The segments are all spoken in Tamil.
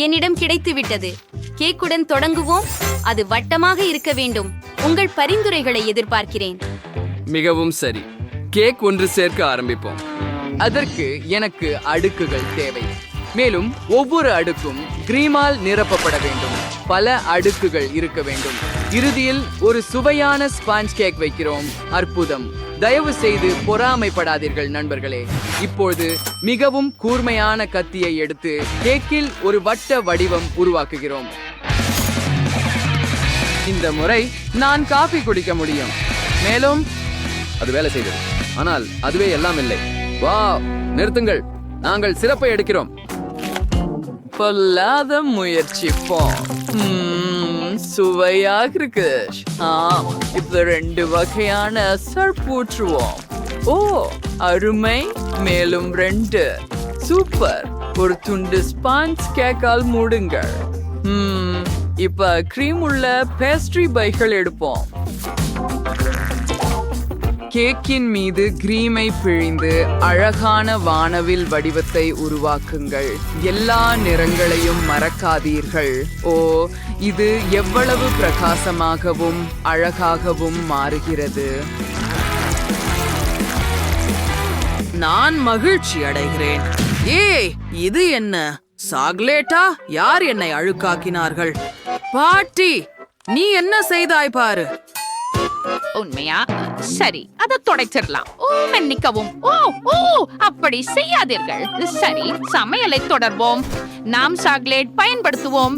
என்னிடம் கிடைத்துவிட்டது. கேக்குடன் தொடங்குவோம். அது வட்டமாக இருக்க வேண்டும். உங்கள் பரிந்துரைகளை எதிர்பார்க்கிறேன். மிகவும் சரி. கேக் ஒன்று சேர்க்க ஆரம்பிப்போம். அதற்கு எனக்கு அடுக்குகள் தேவை. மேலும் ஒவ்வொரு அடுக்கும் கிரீமால் நிரப்பப்பட வேண்டும். பல அடுக்குகள் இருக்க வேண்டும். இறுதியில் ஒரு சுவையான ஸ்பாஞ்ச் கேக் வைக்கிறோம். அற்புதம். தயவு செய்து பொறாமைப்படாதீர்கள் நண்பர்களே. இப்போது மிகவும் கூர்மையான கத்தியை எடுத்து கேக்கில் ஒரு வட்ட வடிவம் உருவாக்குகிறோம். இந்த முறை நான் காபி குடிக்க முடியும். மேலும் அது வேலை செய்தது. ஆனால் அதுவே எல்லாம் இல்லை. வாவ், நிறுத்துங்கள். நாங்கள் சிறப்பை எடுக்கிறோம். பொல்லாத முயற்சிப்போம். சுவையாக இருக்கு. இப்ப 2 வகையான சர்பூற்றுவோம். ஓ, அருமை. மேலும் 2. சூப்பர். ஒரு துண்டு ஸ்பாஞ்ச் கேக்கால் மூடுங்கள். இப்ப கிரீம் உள்ள பேஸ்ட்ரி பைகள் எடுப்போம். கேக்கின் மீது கிரீமை பிழிந்து அழகான வானவில் வடிவத்தை உருவாக்குங்கள். எல்லா நிறங்களையும் மறக்காதீர்கள். ஓ, இது எவ்வளவு பிரகாசமாகவும் அழகாகவும் மாறுகிறது. நான் மகிழ்ச்சி அடைகிறேன். ஏய், இது என்ன சாக்லேட்டா? யார் என்னை அழுக்காக்கினார்கள்? பாட்டி, நீ என்ன செய்தாய் பாரு. உண்மையா? சரி, அதை துடைச்சிடலாம். ஓ, மன்னிக்கவும். ஓ ஓ அப்படி செய்யாதீர்கள். சரி, சமையலை தொடர்வோம். நாம் சாக்லேட் பயன்படுத்துவோம்.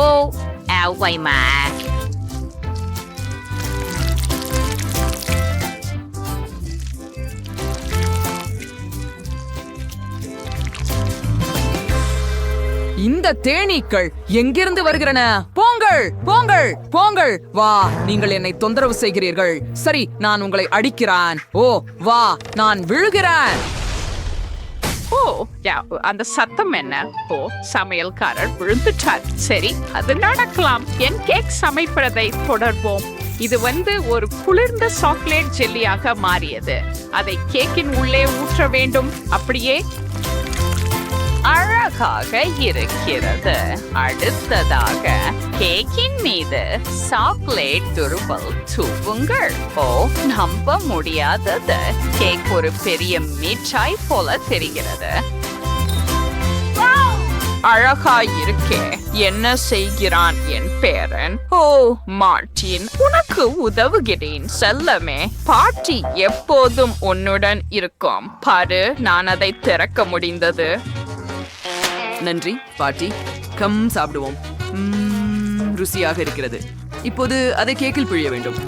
ஓ, ஆவைமா. இந்த தேனீக்கள் எங்கிருந்து வருகிறன? போங்கள், போங்கள், போங்கள். வா, நீங்கள் என்னை தொந்தரவு செய்கிறீர்கள். சரி, நான் உங்களை அடிக்கிறேன். ஓ, வா, நான் விழுகிறேன். ஓ, அந்த சத்தம் என்ன? ஓ, சமையல்காரர் விழுந்துட்டார். சரி, அது நடக்கலாம். என் கேக் சமைப்பதை தொடர்வோம். இது ஒரு குளிர்ந்த சாக்லேட் ஜெல்லியாக மாறியது. அதை கேக்கின் உள்ளே ஊற்ற வேண்டும். அப்படியே அழகாக இருக்கிறது. அடுத்ததாக கேக்கின் மீது சாக்லேட் துருவல் தூவுங்கள். ஓ, நம்ப முடியாதது. கேக் ஒரு பெரிய மிட்டாய் போல தெரிகிறது. அழகா இருக்கே. என்ன செய்கிறான் என் பேரன்? ஓ, மார்ட்டின், உனக்கு உதவுகிறேன் செல்லமே. பாட்டி எப்போதும் உன்னுடன் இருக்கும். பாரு, நான் அதை திறக்க முடிந்தது. நன்றி பாட்டி. கம் சாப்பிடுவோம். ருசியாக இருக்கிறது. இப்போது அதை கேக்கில் பிழிய வேண்டும்.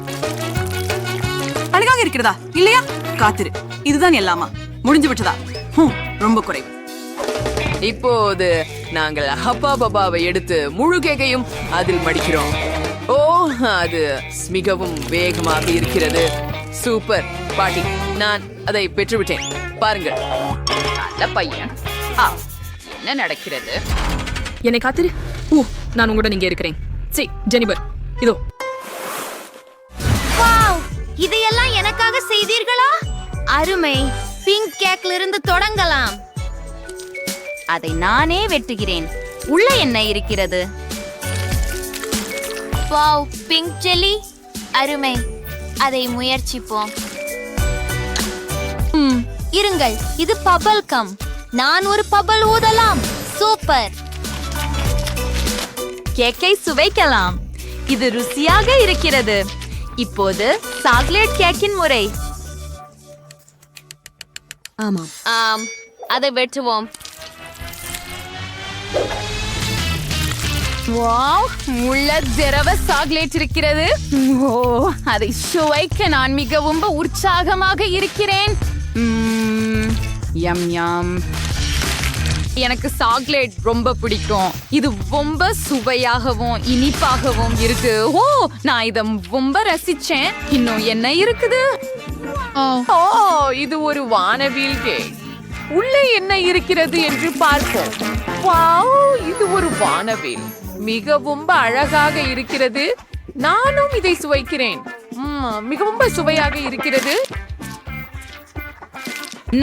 அழகாக இருக்கிறதா இல்லையா? காத்திரு, இதுதான் எல்லாமா? முடிஞ்சு விட்டதா? ரொம்ப குறைவு. இப்போது நாங்கள் ஹப்பா பபாவை எடுத்து முழு கேக்கையும் அதில் மடிக்கிறோம். ஓ, அது மிகவும் வேகமாக இருக்கிறது. சூப்பர் பாட்டி, நான் அதை பெற்றுவிட்டேன். பாருங்கள். நல்ல பையன். என்ன நடக்கிறது? என்னை காத்திரு. நான் உங்களுடன் இங்கே இருக்கிறேன். சரி, ஜெனிபர், இதோ. வாவ், இதையெல்லாம் எனக்காக செய்தீர்களா? அருமை. பிங்க் கேக்ல இருந்து தொடங்கலாம். அதை நானே வெட்டுகிறேன். உள்ள என்ன இருக்கிறது? Wow, pink jelly. அருமை. அதை முயற்சிப்போம். இருங்கள், இது பபல் கம். நான் ஒரு பபல் ஊதலாம். சூப்பர். கேக்கை சுவைக்கலாம். இது ருசியாக இருக்கிறது. இப்போது சாக்லேட் கேக்கின் முறை. ஆம், அதை வெட்டுவோம். வாவ், உள்ள திரவ சாக்லேட் இருக்கிறது. ஓ, அதை சுவைக்க நான் மிகவும் உற்சாகமாக இருக்கிறேன். யம் யம். எனக்கு சாக்லேட் ரொம்ப பிடிக்கும். இது ரொம்ப சுவையாகவும் இனிப்பாகவும் இருக்கு. ஓ, நான் இதை ரொம்ப ரசிச்சேன். இன்னும் என்ன இருக்குது? ஓ, இது ஒரு வானவில் கேக். உள்ளே என்ன இருக்கிறது என்று பார்ப்போம். வாவ், இது ஒரு வானவில். மிகவும் அழகாக இருக்கிறது. நானும் இதை சுவைக்கிறேன். மிகவும் சுவையாக இருக்கிறது.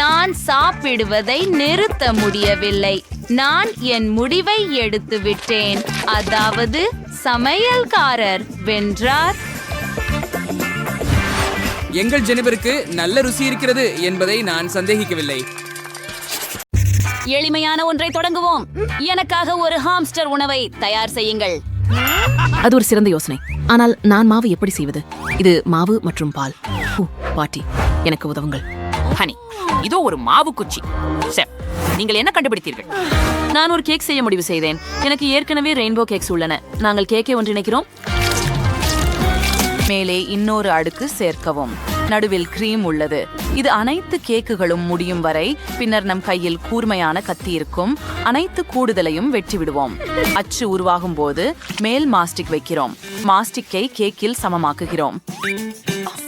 நான் சாப்பிடுவதை நிறுத்த முடியவில்லை. நான் என் முடிவை எடுத்து விட்டேன். அதாவது சமையல்காரர் வென்றார். எங்கள் ஜெனிபருக்கு நல்ல ருசி இருக்கிறது என்பதை நான் சந்தேகிக்கவில்லை. எளிமையான ஒன்றை தொடங்குவோம். எனக்காக ஒரு ஹாம்ஸ்டர் உணவை தயார் செய்யுங்கள். அது ஒரு சிறந்த யோசனை. ஆனால் நான் மாவு எப்படி செய்வது? இது மாவு மற்றும் பால். பாட்டி, எனக்கு உதவுங்கள். ஹனி, இதோ ஒரு மாவு குச்சி. செஃப், நீங்கள் என்ன கண்டுபிடித்தீர்கள்? நான் ஒரு கேக் செய்ய முடிவு செய்தேன். எனக்கு ஏற்கனவே ரெயின்போ கேக்ஸ் உள்ளன. நாங்கள் கேக்கை ஒன்றிணைக்கிறோம். மேலே இன்னொரு அடுக்கு சேர்க்கவும். நடுவில் கிரீம் உள்ளது. இது அனைத்து கேக்குகளும் முடியும் வரை. பின்னர் நம் கையில் கூர்மையான கத்தி இருக்கும். அனைத்து கூடுதலையும் வெட்டி விடுவோம். அச்சு உருவாகும் போது மேல் மாஸ்டிக் வைக்கிறோம். மாஸ்டிக்கை கேக்கில் சமமாக்குகிறோம்.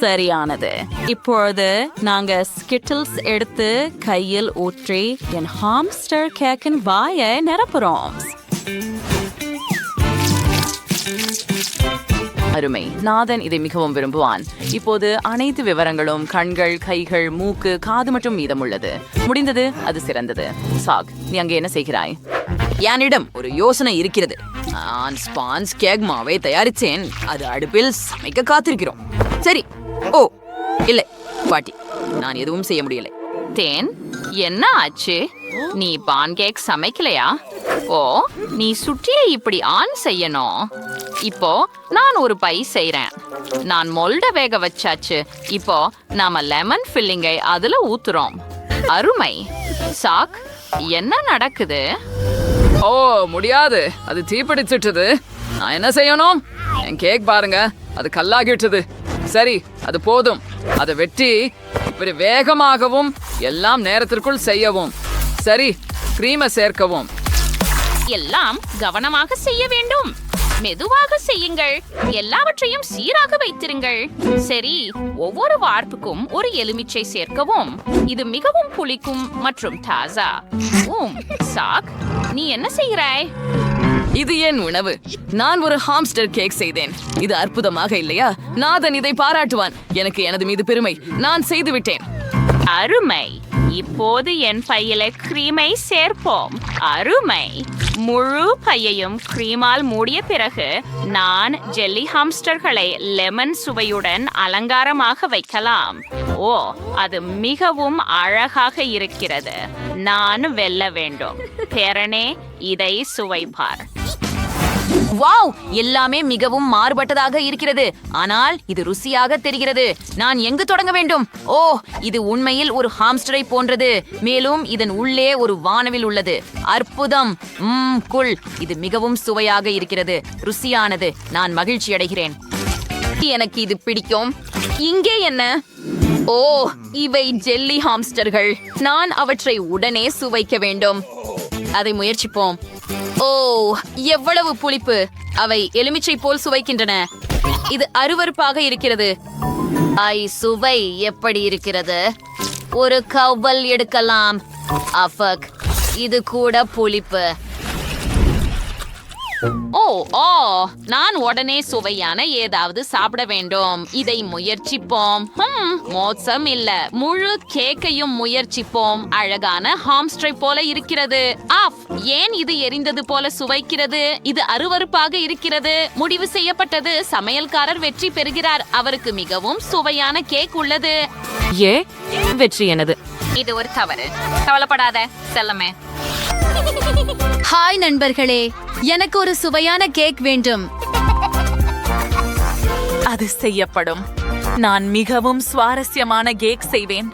சரியானது. இப்பொழுது நாங்க ஸ்கிட்டில்ஸ் எடுத்து கையில் ஊற்றி என் ஹாம்ஸ்டர் கேக்கின் வாயை நிரப்புறோம். அருமை. நாதன் இதை மிகவும் விரும்புவான். இப்போது அனைத்து விவரங்களும் கண்கள், கைகள், மூக்கு, காது மற்றும் மீதம் உள்ளது. முடிந்தது. அது சிறந்தது. சாக், நீ அங்கே என்ன செய்கிறாய்? என்னிடம் ஒரு யோசனை இருக்கிறது. நான் ஸ்பான்ஸ் கேக் மாவை தயாரித்தேன். அது அடுப்பில் சமைக்க காத்திருக்கிறோம். சரி. ஓ இல்லை பாட்டி, நான் எதுவும் செய்ய முடியலை. தேன், என்ன ஆச்சு? நீ பான் கேக் சமைக்கலையா? ஓ, நீ சுற்றியை இப்படி ஆன் செய்யணும். இப்போ நான் ஒரு பை செய்றேன். நான் மொல்ட வேக வச்சாச்சு. இப்போ நாம லெமன் ஃபில்லிங்கை அதுல ஊத்துறோம். அருமை. சாக், என்ன நடக்குது? ஓ, முடியாது. அது தீப்பிடிச்சிட்டது. நான் என்ன செய்யணும்? என் கேக் பாருங்க, அது கல்லாகிட்டது. சரி, அது போதும். அதை வெட்டி இப்படி வேகமாகவும் எல்லாம் நேரத்திற்குள் செய்யவும். சரி, கிரீமை சேர்க்கவும். எல்லாம் கவனமாக செய்ய வேண்டும். மெதுவாக செய்யுங்கள். எல்லாவற்றையும் சீராக வைத்திருங்கள். சரி, ஒவ்வொரு வார்ப்புக்கும் ஒரு எலுமிச்சை சேர்க்கவும். இது மிகவும் புளிக்கும் மற்றும் தாசா. சாக், நீ என்ன செய்கிறாய்? இது என் உணவு. நான் ஒரு ஹாம்ஸ்டர் கேக் செய்தேன். இது அற்புதமாக இல்லையா? நாதன் இதை பாராட்டுவான். எனக்கு எனது மீது பெருமை. நான் செய்து விட்டேன். அருமை. இப்போது என் பையில கிரீமை சேர்ப்போம். அருமை. முழு பையையும் கிரீமால் மூடிய பிறகு நான் ஜெல்லி ஹாம்ஸ்டர்களை லெமன் சுவையுடன் அலங்காரமாக வைக்கலாம். ஓ, அது மிகவும் அழகாக இருக்கிறது. நான் வெல்ல வேண்டும். பேரனே, இதை சுவைப்பார். வாவ், எல்லாமே மிகவும் மாறுபட்டதாக இருக்கிறது. ஆனால் இது ருசியாக தெரிகிறது. நான் எங்கு தொடங்க வேண்டும்? ஓ, இது உண்மையில் ஒரு ஹாம்ஸ்டரை போன்றது. மேலும் இதன் உள்ளே ஒரு வானவில் உள்ளது. அற்புதம். குல். இது மிகவும் சுவையாக இருக்கிறது. ருசியானது. நான் மகிழ்ச்சி அடைகிறேன். எனக்கு இது பிடிக்கும். இங்கே என்ன? ஓ, இவை ஜெல்லி ஹாம்ஸ்டர்கள். நான் அவற்றை உடனே சுவைக்க வேண்டும். அதை முயற்சிப்போம். ஓ, எவ்வளவு புளிப்பு. அவை எலுமிச்சை போல் சுவைக்கின்றன. இது அருவருப்பாக இருக்கிறது. சுவை எப்படி இருக்கிறது? ஒரு கவ்வல் எடுக்கலாம். அஃபக், இது கூட புளிப்பு. நான் உடனே சுவையான ஏதாவது சாப்பிட வேண்டும். இதை முயற்சிப்போம். மோசம் இல்ல. முழு கேக்கையும் முயற்சிப்போம். அழகான ஹாம்ஸ்டரை போல இருக்கிறது. ஏன் இது எரிந்தது போல சுவைக்கிறது? இது அருவருப்பாக இருக்கிறது. முடிவு செய்யப்பட்டது. சமையல்காரர் வெற்றி பெறுகிறார். அவருக்கு மிகவும் சுவையான கேக் உள்ளது. வெற்றி எனது. இது ஒரு தவறு. கவலைப்படாத செல்லமே. ஹாய் நண்பர்களே, எனக்கு ஒரு சுவையான கேக் வேண்டும். அது செய்யப்படும். நான் மிகவும் சுவாரஸ்யமான கேக் செய்வேன்.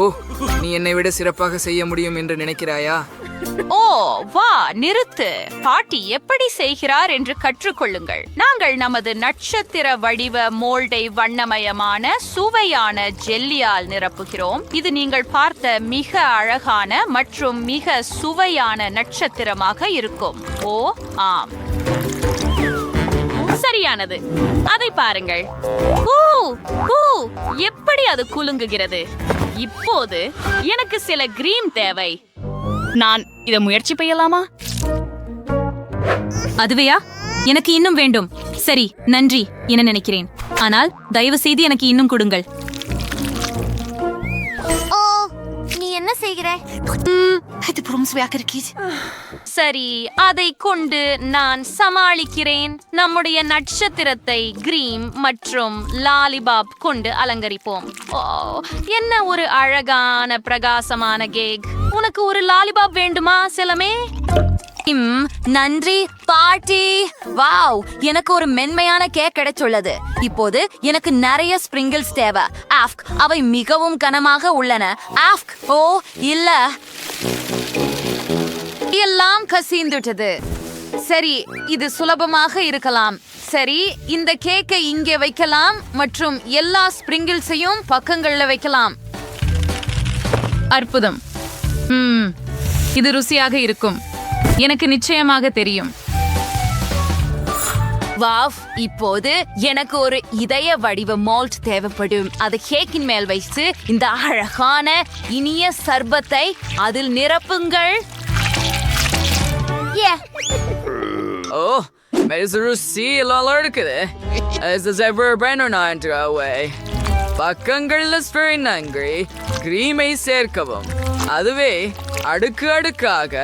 ஓ, நீ என்னை விட சிறப்பாக செய்ய முடியும் என்று நினைக்கிறாயா? ஓ, வா, நிறுத்து. பாட்டி எப்படி செய்கிறார் என்று கற்றுக்கொள்ளுங்கள். நாங்கள் நமது நட்சத்திர வடிவ மோல்டை வண்ணமயமான சுவையான ஜெல்லியால் நிரப்புகிறோம். இது நீங்கள் பார்த்த மிக அழகான மற்றும் மிக சுவையான நட்சத்திரமாக இருக்கும். ஓ, ஆம், சரியானது. அதை பாருங்கள். எப்படி அது குலுங்குகிறது. இப்போது எனக்கு சில கிரீம் தேவை. நான் இதை முயற்சி செய்யலாமா? அதுவையா? எனக்கு இன்னும் வேண்டும். சரி, நன்றி என நினைக்கிறேன். ஆனால் தயவு செய்து எனக்கு இன்னும் கொடுங்கள். ஓ, நீ என்ன செய்கிற? சரி, அதை கொண்டு நான் சமாளிக்கிறேன். நம்முடைய நட்சத்திரத்தை கிரீம் மற்றும் லாலிபாப் கொண்டு அலங்கரிப்போம். ஓ, என்ன ஒரு அழகான பிரகாசமான கேக். உனக்கு ஒரு லாலிபாப் வேண்டுமா செலமே? நன்றி பாட்டி. வாவ், எனக்கு ஒரு மென்மையான கேக் கிடைச்சுள்ளது. இப்போது எனக்கு நிறைய ஸ்பிரிங்கிள்ஸ் தேவை. ஆஃப்க், அவை மிகவும் கனமாக உள்ளன. ஆஃப்க், ஓ இல்ல, எல்லாம் கசிந்துட்டது. சரி, இது சுலபமாக இருக்கலாம். சரி, இந்த கேக்கை இங்கே வைக்கலாம் மற்றும் எல்லா ஸ்பிரிங்கிள்ஸையும் பக்கங்கள்ல வைக்கலாம். அற்புதம். இது ருசியாக இருக்கும். எனக்கு நிச்சயமாக தெரியும். வாவ், இப்போது எனக்கு ஒரு இதய வடிவ மால்ட் தேவைப்படும். அதை கேக்கின் மேல் வைத்து இந்த அழகான இனிய சர்பத்தை அதில் நிரப்புங்கள். ஓ, ருசியில இருக்குது. பக்கங்கள்ல நன்றி. கிரீமை சேர்க்கவும். அதுவே அடுக்கு அடுக்காக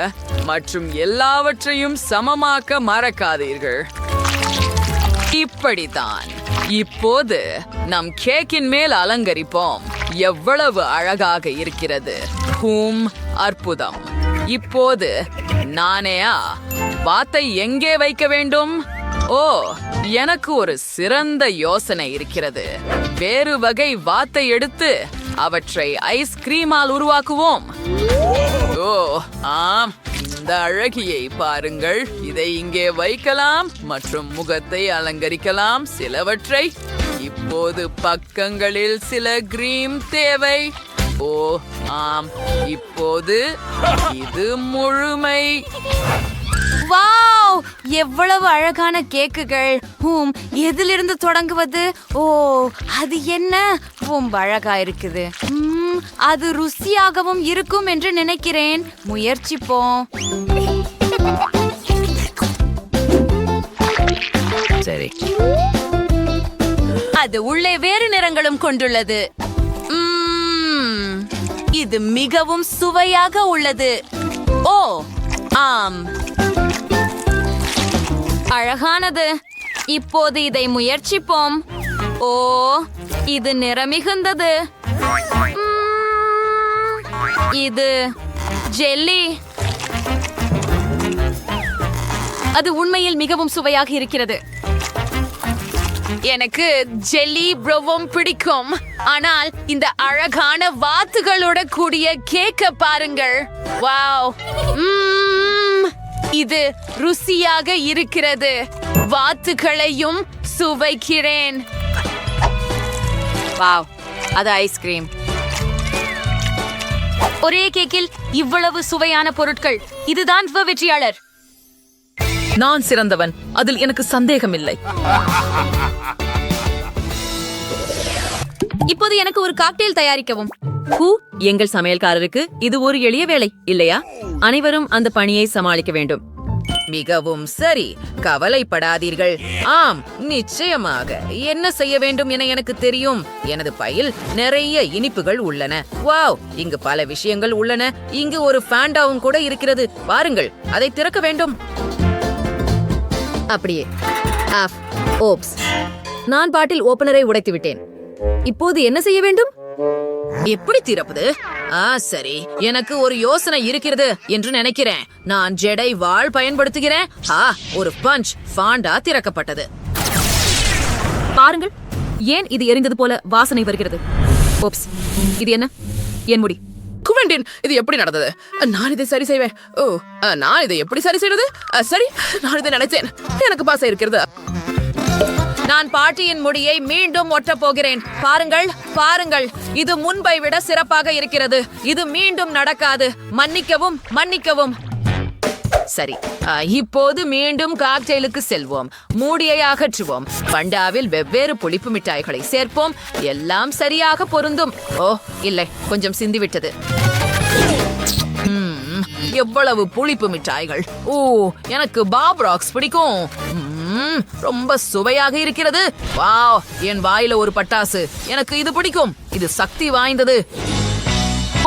மற்றும் எல்லாவற்றையும் சமமாக்க மறக்காதீர்கள். இப்படித்தான் இப்போது நம் கேக்கின் மேல் அலங்கரிப்போம். எவ்வளவு அழகாக இருக்கிறது. அற்புதம். இப்போது நானேயா வாத்தை எங்கே வைக்க வேண்டும்? ஓ, எனக்கு ஒரு சிறந்த யோசனை இருக்கிறது. வேறு வகை வாத்தை எடுத்து அவற்றை ஐஸ்கிரீமால் உருவாக்குவோம். ஓ ஆம், இந்த அழகியை பாருங்கள். இதை இங்கே வைக்கலாம் மற்றும் முகத்தை அலங்கரிக்கலாம். சிலவற்றை இப்போது பக்கங்களில் சில கிரீம் தேவை. ஓ ஆம், இப்போது இது முழுமை. வாவ், எவ்வளவு அழகான கேக்குகள். எதிலிருந்து தொடங்குவது? ஓ, அது என்ன? ரொம்ப அழகா இருக்குது. அது ருசியாகவும் இருக்கும் என்று நினைக்கிறேன். முயற்சிப்போம். சரி, அது உள்ளே வேறு நிறங்களும் கொண்டுள்ளது. இது மிகவும் சுவையாக உள்ளது. ஓ ஆம், அழகானது. இப்போது இதை முயற்சிப்போம். ஓ, இது நிறமிகுந்தது. இது ஜெல்லி. அது உண்மையில் மிகவும் சுவையாக இருக்கிறது. எனக்கு ஜெல்லி ப்ரோவும் பிடிக்கும். ஆனால் இந்த அழகான வாத்துகளோட கூடிய கேக்க பாருங்கள். வாவ், இது ருசியாக இருக்கிறது. வாத்துகளையும் சுவைக்கிறேன். வாவ், அது ஐஸ்கிரீம். ஒரே கேக்கில் இவ்வளவு சுவையான பொருட்கள். இதுதான் வெற்றியாளர். நான் சிறந்தவன், அதில் எனக்கு சந்தேகம் இல்லை. இப்போது எனக்கு ஒரு காக்டெயில் தயாரிக்கவும். எங்கள் சமையல்காரருக்கு இது ஒரு எளிய வேலை இல்லையா? அனைவரும் அந்த பணியை சமாளிக்க வேண்டும். மிகவும் சரி, கவலைப்படாதீர்கள். ஆம், நிச்சயமாக என்ன செய்ய வேண்டும் என எனக்கு தெரியும். எனது பையில் நிறைய இனிப்புகள் உள்ளன. வாவ், இங்கு பல விஷயங்கள் உள்ளன. இங்கு ஒரு ஃபேண்டாவும் கூட இருக்கிறது. பாருங்கள், அதை திறக்க வேண்டும். அப்படியே. ஓப்ஸ், நான் பாட்டில் ஓபனரை உடைத்து விட்டேன். இப்போது என்ன செய்ய வேண்டும்? எப்படி திறப்பது? சரி, எனக்கு ஒரு யோசனை இருக்கிறது என்று நினைக்கிறேன். நான் ஜெடை வாள் பயன்படுத்துகிறேன். ஒரு பஞ்ச் ஃபாண்டா திறக்கப்பட்டது. பாருங்கள், ஏன் இது எரிந்தது போல வாசனை வருகிறது? ஓப்ஸ், இது என்ன? என் முடி. குவெண்டின், இது எப்படி நடந்தது? நான் இதை சரி செய்வேன். ஓ, நான் இதை எப்படி சரி செய்வது? சரி, நான் இதை நினைச்சேன். எனக்கு பாசை இருக்கிறது. நான் பாட்டியின் முடியை மீண்டும் ஒட்டப் போகிறேன். பாருங்கள், பாருங்கள், இது முன்பை விட சிறப்பாக இருக்கிறது. இது மீண்டும் நடக்காது. மன்னிக்கவும், மன்னிக்கவும். சரி, இப்போது மீண்டும் காக்டெயிலுக்கு செல்வோம். மூடியை அகற்றுவோம். பண்டாவில் வெவ்வேறு புளிப்பு மிட்டாய்களை சேர்ப்போம். எல்லாம் சரியாக பொருந்தும். ஓ இல்லை, கொஞ்சம் சிந்திவிட்டது. எவ்வளவு புளிப்பு மிட்டாய்கள். ஓ, எனக்கு பாப் ராக்ஸ் பிடிக்கும். ரொம்ப சுவையாக இருக்கிறது. வாவ், என் வாயில ஒரு பட்டாசு. எனக்கு இது பிடிக்கும். இது சக்தி வாய்ந்தது.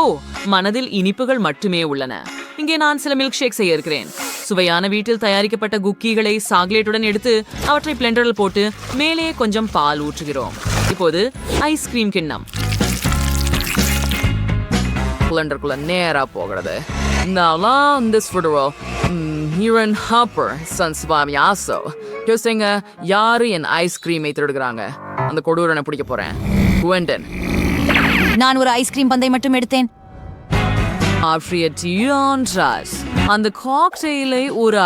ஓ, மனதில் இனிப்புகள் மட்டுமே உள்ளன. இங்கே நான் சில மில்க் ஷேக் செய்ய இருக்கிறேன். சுவையான வீட்டில் தயாரிக்கப்பட்ட குக்கீகளை சாக்லேட்டுடன் எடுத்து அவற்றை பிளெண்டரில் போட்டு மேலே கொஞ்சம் பால் ஊற்றுகிறோம். இப்போது ஐஸ்கிரீம் கிண்ணம் பிளண்டருக்குள்ள நேரா போகிறது. நான்லாம் this funeral. Hiran Hopper, Sons Vamiaso. யோசிங்க, யாரு என் ஐஸ்கிரீமை திருடுகிறாங்க? அந்த கொடூரனை பிடிக்க போறேன். குவெண்டன். நான் ஒரு ஐஸ்கிரீம் பந்தை மட்டும் எடுத்தேன். அந்த காக்டெயிலை ஒரு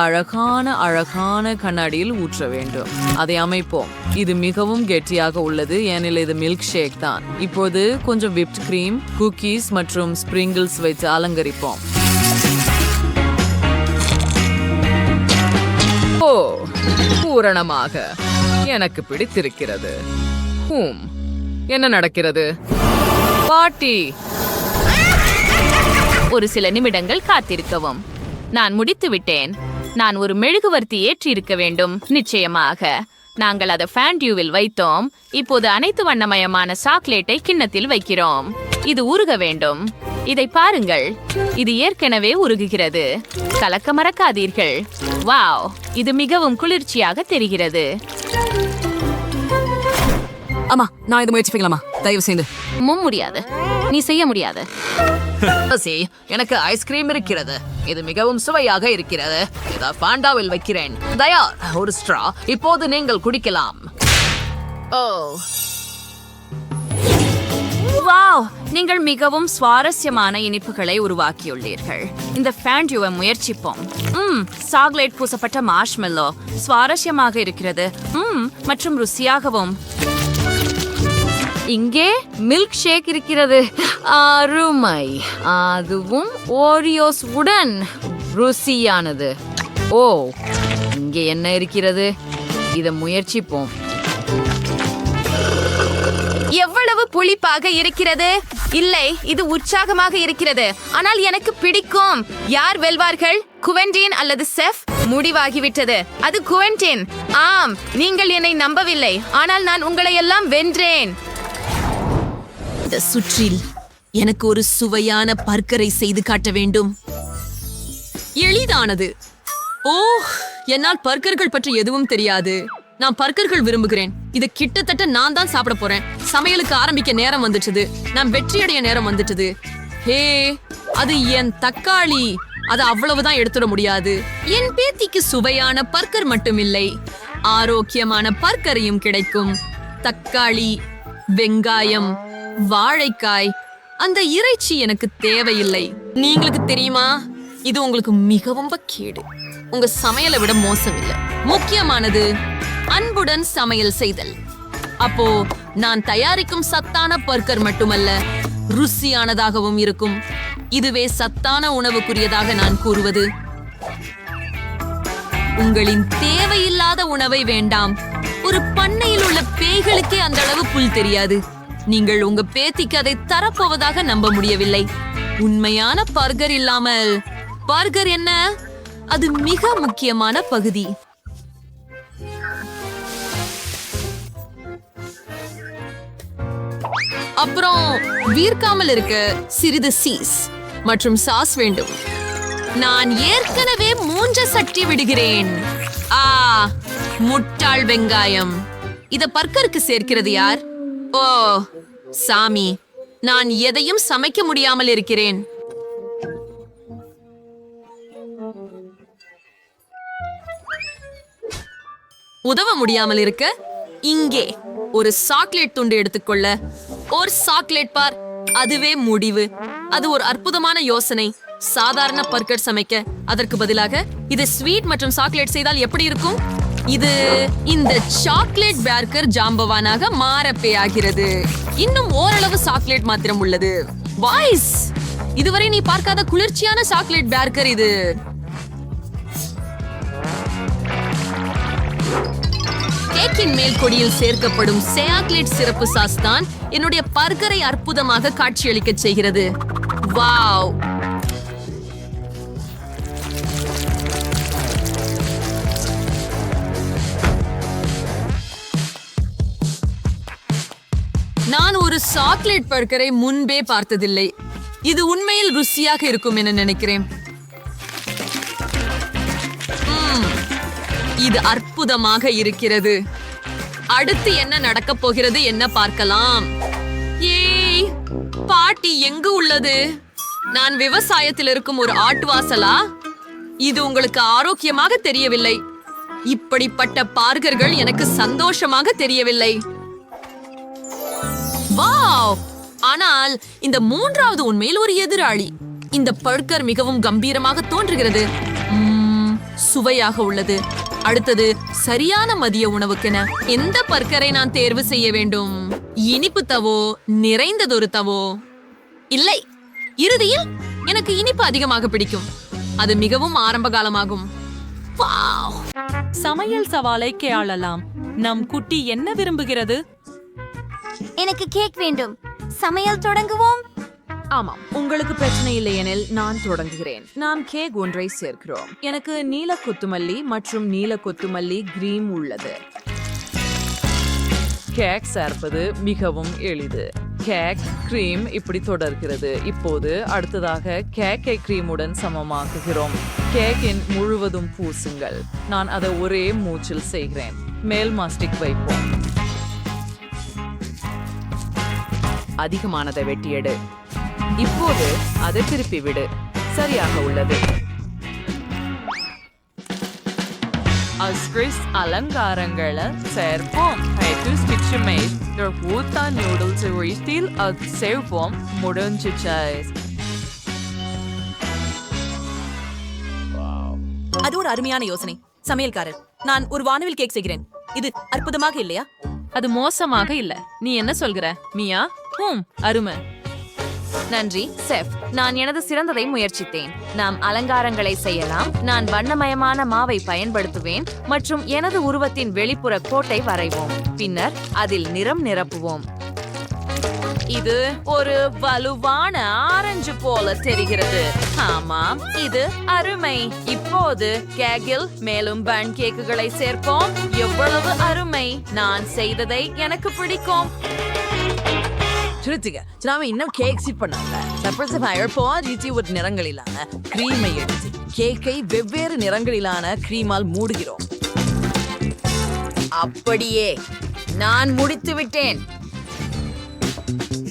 அழகான கண்ணாடியில் ஊற்ற வேண்டும். அதை அமைப்போம். இது மிகவும் கெட்டியாக உள்ளது, ஏனெனில் இது மில்க் ஷேக் தான். இப்போது கொஞ்சம் விப்ட் கிரீம், குக்கீஸ் மற்றும் ஸ்பிரிங்கிள்ஸ் வைத்து அலங்கரிப்போம். ஓ, பூரணமாக எனக்கு பிடித்திருக்கிறது. என்ன நடக்கிறது? பாட்டி, ஒரு சில நிமிடங்கள் காத்திருக்கவும். நான் முடித்து விட்டேன். நான் ஒரு மெழுகுவர்த்தி ஏற்றி இருக்க வேண்டும். நிச்சயமாக நாங்கள் அதை ஃபேண்டியூவில் வைத்தோம். இப்போது அனைத்து வண்ணமயமான சாக்லேட்டை கிண்ணத்தில் வைக்கிறோம். இது உருக வேண்டும். இதை பாருங்கள், இது ஏற்கனவே உருகுகிறது. கலக்க மறக்காதீர்கள். வாவ், இது மிகவும் குளிர்ச்சியாக தெரிகிறது. ஆமா, நான் இது முயற்சி பண்ணலாமா? தயவு செய்து. முடியாது, நீ செய்ய முடியாது. எனக்கு ஐஸ்கிரீம் இருக்கிறது. இது மிகவும் சுவையாக இருக்கிறது. இதை பாண்டாவில் வைக்கிறேன். தயார். ஒரு ஸ்ட்ரா. இப்போது நீங்கள் குடிக்கலாம். ஓ, வாவ், நீங்கள் மிகவும் சுவாரஸ்யமான இனிப்புகளை உருவாக்கியுள்ளீர்கள். இந்த ஃபேண்டியூவை முயற்சிப்போம். சாக்லேட் பூசப்பட்ட மார்ஷ்மெல்லோ சுவாரஸ்யமாக இருக்கிறது. மற்றும் ருசியாகவும். இங்கே மில்க் ஷேக் இருக்கிறது. அருமை. அதுவும் ஓரியோஸ் உடன் ருசியானது. ஓ, இங்கே என்ன இருக்கிறது? இதை முயற்சிப்போம். எவ்வளவு புளிப்பாக இருக்கிறது. இல்லை, இது உற்சாகமாக இருக்கிறது. ஆனால் எனக்கு பிடிக்கும். யார் வெல்வார்கள்? குவெண்டின் அல்லது செஃப்? முடிவாகிவிட்டது. அது குவெண்டின். ஆம், நீங்கள் என்னை நம்பவில்லை, ஆனால் நான் உங்களை எல்லாம் வென்றேன். இந்த சுற்றில் எனக்கு ஒரு சுவையான பர்கரை செய்து காட்ட வேண்டும். எளிதானது. ஓ, என்னால் பர்கர்கள் பற்றி எதுவும் தெரியாது. நான் பர்கர்கள் விரும்புகிறேன். இது கிட்டத்தட்ட நான் தான் சாப்பிட போறேன். சமையலுக்கு ஆரம்பிக்க நேரம் வந்துட்டது. நான் வெற்றியடைய நேரம் வந்துட்டது. ஹே, அது என் தக்காளி. அது அவ்வளவுதான் எடுத்துட முடியாது. என் பேத்திக்கு சுவையான பர்கர் மட்டுமில்லை, ஆரோக்கியமான பர்கரையும் கிடைக்கும். தக்காளி, வெங்காயம், வாழைக்காய், அந்த இறைச்சி எனக்கு தேவையில்லை. நீங்களுக்கு தெரியுமா, இது உங்களுக்கு மிகவும் கேடு. உங்க சமையலை விட மோசம் இல்லை. முக்கியமானது அன்புடன் சமையல் செய்தல். அப்போ நான் தயாரிக்கும் சத்தான பர்கர் மட்டுமல்ல, ருசியானதாகவும் இருக்கும். இதுவே சத்தான உணவுக்குரியதாக நான் கூறுவது. உங்களின் தேவையில்லாத உணவை வேண்டாம். ஒரு பண்ணையில் உள்ள பேய்களுக்கே அந்த அளவு புல் தெரியாது. நீங்கள் உங்க பேத்திக்கு அதை தரப்போவதாக நம்ப முடியவில்லை. உண்மையான பர்கர் இல்லாமல் பர்கர் என்ன? அது மிக முக்கியமான பகுதி. அப்புறம் வீர்க்காமல் இருக்க சிறிது சீஸ் மற்றும் சாஸ் வேண்டும். நான் ஏற்கனவே 3 சட்டி விடுகிறேன். முட்டாள் வெங்காயம். இத பர்கருக்கு சேர்க்கிறது யார்? ஓ சாமி, நான் எதையும் சமைக்க முடியாமல் இருக்கிறேன். உதவ முடியாமல் இருக்க இங்கே ஒரு சாக்லேட் துண்டு எடுத்துக்கொள்ள. ஒரு சாக்லேட் பார், அதுவே முடிவு. அது ஒரு அற்புதமான யோசனை. சாதாரண பர்கர் சமைக்க அதற்கு பதிலாக இது ஸ்வீட் மற்றும் சாக்லேட் செய்தால் எப்படி இருக்கும்? இது இந்த சாக்லேட் பர்கர் ஜாம்பவானாக மாறப்பே ஆகிறது. இன்னும் ஓரளவு சாக்லேட் மாத்திரம் உள்ளது. வாய்ஸ், இதுவரை நீ பார்க்காத குளிர்ச்சியான சாக்லேட் பர்கர் இது. கேக்கின் மேல் கொடியில் சேர்க்கப்படும் சாக்லேட் சிறப்பு சாஸ் தான் என்னுடைய பர்கரை அற்புதமாக காட்சியளிக்க செய்கிறது. வாவ், நான் ஒரு சாக்லேட் பர்கரை முன்பே பார்த்ததில்லை. இது உண்மையில் ருசியாக இருக்கும் என நினைக்கிறேன். இது அற்புதமாக இருக்கிறது. அடுத்து என்ன நடக்கப் போகிறது என்ன பார்க்கலாம். ஏய், பாட்டி எங்கு உள்ளது? நான் விவசாயத்தில் இருக்கும் ஒரு ஆட்டுவாசலா? இது உங்களுக்கு ஆரோக்கியமாக தெரியவில்லை. இப்படிப்பட்ட பார்கர்கள் எனக்கு சந்தோஷமாக தெரியவில்லை. வாவ்! ஆனால் இந்த மூன்றாவது உண்மையில் ஒரு எதிராளி. இந்த பர்கர் மிகவும் கம்பீரமாக தோன்றுகிறது. சுவையாக உள்ளது. அடுத்தது சரியான மதிய உணவுக்கென எந்த பர்கரை நான் தேர்வு செய்ய வேண்டும்? இனிப்பு தவோ, நிறைந்ததொரு தவோ? இல்லை, இறுதியில் எனக்கு இனிப்பு அதிகமாக பிடிக்கும். அது மிகவும் ஆரம்ப காலமாகும். சமையல் சவாலை கேளலாம். நம் குட்டி என்ன விரும்புகிறது? எனக்கு கேக் வேண்டும். சமையல் தொடங்குவோம். ஆமாம், உங்களுக்கு பிரச்சனை இல்லை எனில் நான் தொடங்குகிறேன். நாம் கேக் ஒன்றை சேர்க்கிறோம். எனக்கு நீல கொத்துமல்லி மற்றும் நீல கொத்துமல்லி கிரீம் உள்ளது. கேக் சேர்ப்பது மிகவும் எளிது. கேக் கிரீம் இப்படி தொடர்கிறது. இப்போது அடுத்ததாக கேக்கை கிரீமுடன் சமமாக்குகிறோம். கேக்கின் முழுவதும் பூசுங்கள். நான் அதை ஒரே மூச்சில் செய்கிறேன். மேல் மாஸ்டிக் வைப்போம். அதிகமானதை வெட்டியெடு. இப்போது அதை திருப்பி விடு. சரியாக உள்ளது. அலங்காரங்களை சேர்ப்போம். நூடுல்ஸ் வீட்டில் சேர்ப்போம். முடிஞ்சிச்சு. அது ஒரு அருமையான யோசனை. சமையல்காரர், நான் ஒரு வானவில் கேக் செய்கிறேன். இது அற்புதமாக இல்லையா? அது மோசமாக இல்ல. நீ என்ன சொல்கிற மியா? அருமை. நன்றி செஃப். நான் எனது சிறந்ததை முயற்சித்தேன். நாம் அலங்காரங்களை செய்யலாம். நான் வண்ணமயமான மாவை பயன்படுத்துவேன் மற்றும் எனது உருவத்தின் வெளிப்புற கோட்டை வரைவோம். பின்னர் அதில் நிறம் நிரப்புவோம். இது ஒரு வலுவான ஆரஞ்சு போல தெரிகிறது. ஆமாம், இது அருமை. இப்போது கேக்கில் மேலும் பன் கேக்குகளை சேர்ப்போம். எவ்வளவு அருமை! நான் செய்ததை எனக்கு பிடிக்கும். இன்னும் கேக் சிப் பண்ணாங்க. நிறங்களிலான கிரீமை எடுத்து கேக்கை வெவ்வேறு நிறங்களிலான கிரீமால் மூடுகிறோம். அப்படியே நான் முடித்து விட்டேன்.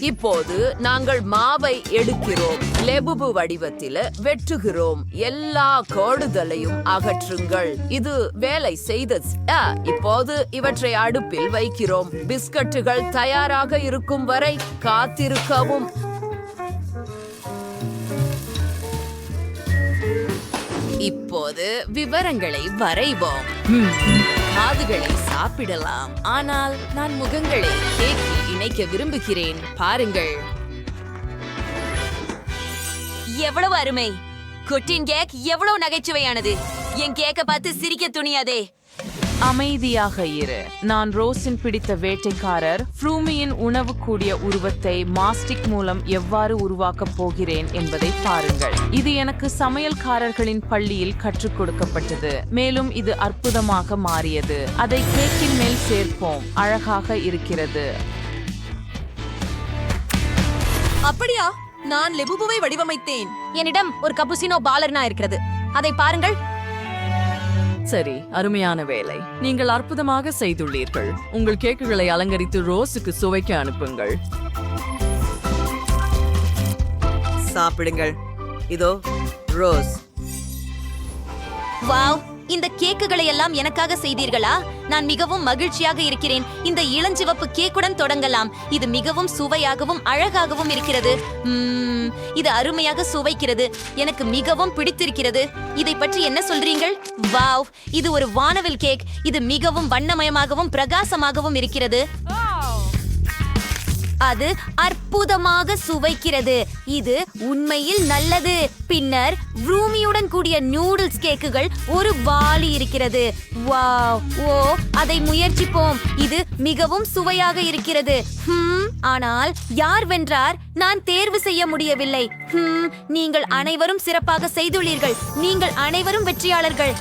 இப்போது நாங்கள் மாவை எடுக்கிறோம். லெபுபு வடிவத்தில் வெட்டுகிறோம். எல்லா கோடுதலையும் அகற்றுங்கள். இது வேலை செய்தது. இப்போது இவற்றை அடுப்பில் வைக்கிறோம். பிஸ்கட்டுகள் தயாராக இருக்கும் வரை காத்திருக்கவும். இப்போது விவரங்களை வரைவோம். காதுகளை சாப்பிடலாம். ஆனால் நான் முகங்களை கேக்கில் இணைக்க விரும்புகிறேன். பாருங்கள், எவ்வளவு அருமை! குட்டின் கேக் எவ்வளவு நகைச்சுவையானது. என் கேக்க பார்த்து சிரிக்க துணியாதே. அமைதியாக இரு. நான் ரோஸின் பிடித்த வேட்டைக்காரர் ஃப்ரூமியின் உணவு கூடிய உருவத்தை மாஸ்டிக் மூலம் எவ்வாறு உருவாக்கப் போகிறேன் என்பதை பாருங்கள். இது எனக்கு சமையல்காரர்களின் பள்ளியில் கற்றுக் கொடுக்கப்பட்டது. மேலும் இது அற்புதமாக மாறியது. அதை கேக்கின் மேல் சேர்ப்போம். அழகாக இருக்கிறது. அப்படியா? நான் லெபுபுவை வடிவமைத்தேன். என்னிடம் ஒரு கப்புசினோ பாலர்னா இருக்கிறது. அதை பாருங்கள். சரி, அருமையான வேலை. நீங்கள் அற்புதமாக செய்துள்ளீர்கள். உங்கள் கேக்குகளை அலங்கரித்து ரோஸுக்கு சுவைக்க அனுப்புங்கள். சாப்பிடுங்கள். இதோ ரோஸ். வாவ்! இந்த கேக்குகளை எல்லாம் எனக்காக செய்தீர்களா? நான் மிகவும் மகிழ்ச்சியாக இருக்கிறேன். இந்த இளஞ்சிவப்பு கேக்குடன் தொடங்கலாம். இது மிகவும் சுவையாகவும் அழகாகவும் இருக்கிறது. இது அருமையாக சுவைக்கிறது. எனக்கு மிகவும் பிடித்திருக்கிறது. இதை பற்றி என்ன சொல்றீங்கள்? வாவ்! இது ஒரு வானவில் கேக். இது மிகவும் வண்ணமயமாகவும் பிரகாசமாகவும் இருக்கிறது. அது அற்புதமாக சுவைக்கிறது. இது உண்மையில் நல்லது. பின்னர் ரூமியுடன் கூடிய நூடுல்ஸ் கேக்குகள் ஒரு வாளி இருக்கிறது. வாவ்! ஓ, அதை முயற்சிப்போம். இது மிகவும் சுவையாக இருக்கிறது. ஆனால் யார் வென்றார்? நான் தேர்வு செய்ய முடியவில்லை. நீங்கள் அனைவரும் சிறப்பாக செய்துள்ளீர்கள். நீங்கள் அனைவரும் வெற்றியாளர்கள்.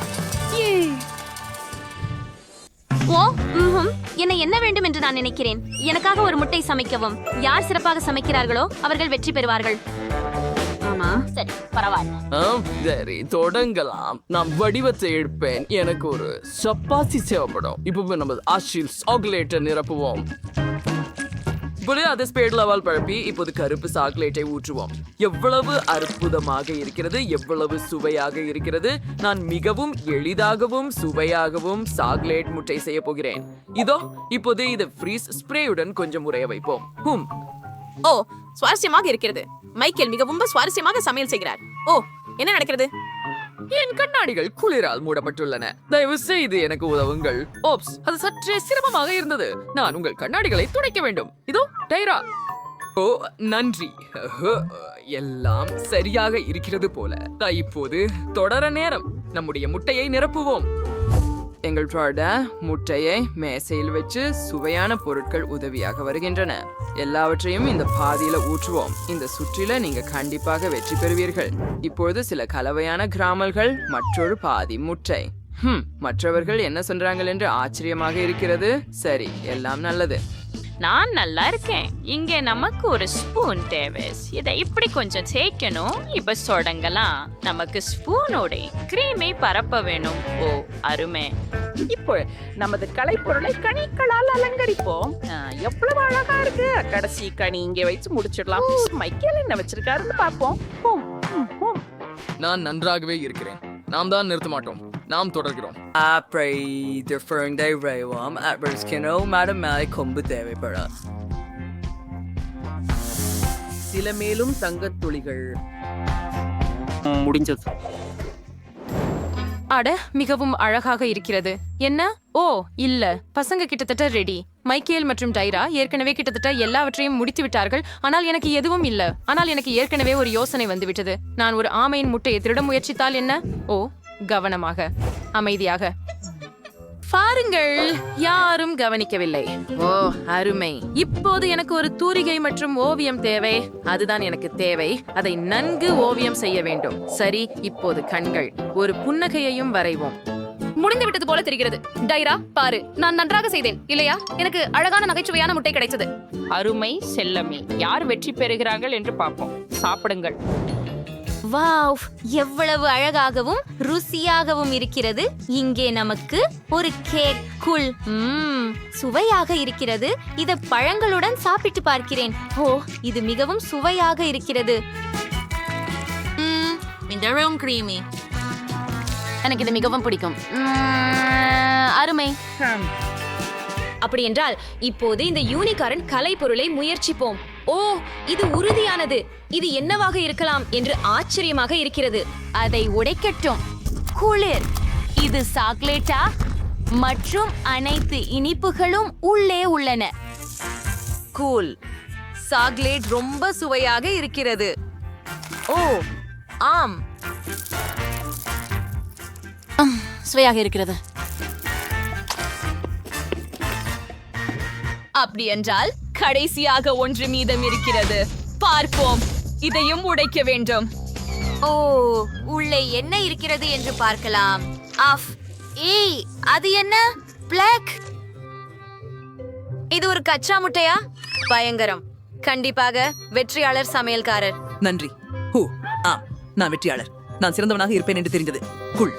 ஓ என்ன என்ன வேண்டும் என்று நான் நினைக்கிறேன். எனக்காக ஒரு முட்டை சமைக்கவும். யார் சிறப்பாக சமைக்கிறார்களோ அவர்கள் வெற்றி பெறுவார்கள். ஆமா சரி பரவாயில்ல. சரி தொடங்கலாம். நான் வடிவத்தை எடுப்பேன். எனக்கு ஒரு சப்பாத்தி தேவைப்படும். இப்போ நம்ம ஆஷில் சாக்லேட்டை நிரப்புவோம். இப்போது அதை ஸ்பேட் லெவல் பரப்பி இப்போது கருப்பு சாக்லேட்டை ஊற்றுவோம். எவ்வளவு அற்புதமாக இருக்கிறது, எவ்வளவு சுவையாக இருக்கிறது. நான் மிகவும் எளிதாகவும் சுவையாகவும் சாக்லேட் முட்டை செய்ய போகிறேன். இதோ இப்போது இதை ஃப்ரீஸ் ஸ்ப்ரேயுடன் கொஞ்சம் உரைய வைப்போம். ஓ சுவாரஸ்யமாக இருக்கிறது. மைக்கேல் மிகவும் சுவாரஸ்யமாக சமையல் செய்கிறார். ஓ என்ன நடக்கிறது? என் கண்ணாடிகள் குளிரால் மூடப்பட்டுள்ளன. தயவு செய்து எனக்கு உதவுங்கள். ஓப்ஸ், அது சற்றே சிரமமாக இருந்தது. நான் உங்கள் கண்ணாடிகளை துடைக்க வேண்டும். இதோ டைரா. ஓ நன்றி. எல்லாம் சரியாக இருக்கிறது போல. இப்போது தொடர நேரம். நம்முடைய முட்டையை நிரப்புவோம். எங்களோட முட்டையை மேசையில் வச்சு சுவையான பொருட்கள் உதவியாக வருகின்றன. எல்லாவற்றையும் இந்த பாதியில ஊற்றுவோம். இந்த சுற்றில நீங்க கண்டிப்பாக வெற்றி பெறுவீர்கள். இப்பொழுது சில கலவையான கிராமல்கள், மற்றொரு பாதி முட்டை. மற்றவர்கள் என்ன சொல்றாங்க என்று ஆச்சரியமாக இருக்கிறது. சரி, எல்லாம் நல்லது. நான் நல்லா இருக்கேன். இங்கே நமக்கு ஒரு ஸ்பூன் தேவை. இதை இப்படி கொஞ்சம் தேய்க்கணும். இப்ப தொடங்கலாம். நமக்கு ஸ்பூனோட கிரீமை பரப்ப வேணும். ஓ அருமை. இப்போ நமது கலைப்பொருளை கனிகளால் அலங்கரிப்போம். எவ்வளவு அழகா இருக்கு. கடைசி கனி இங்கே வச்சு முடிச்சிடலாம். மைக்கேல் என்ன வச்சிருக்காருன்னு பார்ப்போம். நான் நன்றாகவே இருக்கிறேன். நாம் தான் நிறுத்த மாட்டோம். நாம் தொடர்கிறோம். சில மேலும் தங்கத் துளிகள். முடிஞ்சது. அட மிகவும் அழகாக இருக்கிறது. என்ன? ஓ இல்ல, பசங்க கிட்டத்தட்ட ரெடி. மைக்கேல் மற்றும் டைரா ஏற்கனவே கிட்டத்தட்ட எல்லாவற்றையும் முடித்து விட்டார்கள். ஆனால் எனக்கு எதுவும் இல்ல. ஆனால் எனக்கு ஏற்கனவே ஒரு யோசனை வந்துவிட்டது. நான் ஒரு ஆமையின் முட்டையை திருட முயற்சித்தால் என்ன? ஓ கவனமாக, அமைதியாக பாருங்கள். யாரும் கவனிக்கவில்லை. ஓ அருமை. இப்போது எனக்கு ஒரு தூரிகை மற்றும் ஓவியம் தேவை. அதுதான் எனக்கு தேவை. அதை நன்கு ஓவியம் செய்ய வேண்டும். சரி, இப்போது கண்கள். ஒரு புன்னகையையும் வரைவோம். முடிந்து விட்டது போல தெரிகிறது. டைரா பாரு, நான் நன்றாக செய்தேன் இல்லையா? எனக்கு அழகான நகைச்சுவையான முட்டை கிடைத்தது. அருமை செல்லமே. யார் வெற்றி பெறுகிறார்கள் என்று பார்ப்போம். சாப்பிடுங்கள். வாவ், எவ்வளவு அழகாகவும் ருசியாகவும் இருக்கிறது. இங்கே நமக்கு ஒரு கேக். குள் சுவையாக இருக்கிறது. இதை பழங்களுடன் சாப்பிட்டு பார்க்கிறேன். ஓ இது மிகவும் சுவையாக இருக்கிறது. கிரீமி. எனக்கு இது மிகவும் பிடிக்கும். அருமை. அப்படி என்றால் இப்போது இந்த யூனிகார்ன் கலை பொருளை முயற்சிப்போம். ஓ இது உறுதியானது. இது என்னவாக இருக்கலாம் என்று ஆச்சரியமாக இருக்கிறது. அதை உடைக்கட்டும். குளிர். இது சாக்லேட்டா? மற்றும் அனைத்து இனிப்புகளும் உள்ளே உள்ளன. கூல். சாக்லேட் ரொம்ப சுவையாக இருக்கிறது. ஓ ஆம், சுவையாக இருக்கிறது. அப்படி என்றால் கடைசியாக ஒன்று மீதம் இருக்கிறது. பார்ப்போம். இதையும் உடைக்க வேண்டும். ஓ உள்ளே என்ன இருக்கிறது என்று பார்க்கலாம். ஆஃப். ஏய் அது என்ன? பிளாக். இது ஒரு கச்சா முட்டையா? பயங்கரம். கண்டிப்பாக வெற்றியாளர் சமையல்காரர். நன்றி. நான் வெற்றியாளர். நான் சிறந்தவனாக இருப்பேன் என்று தெரிந்தது. குள்.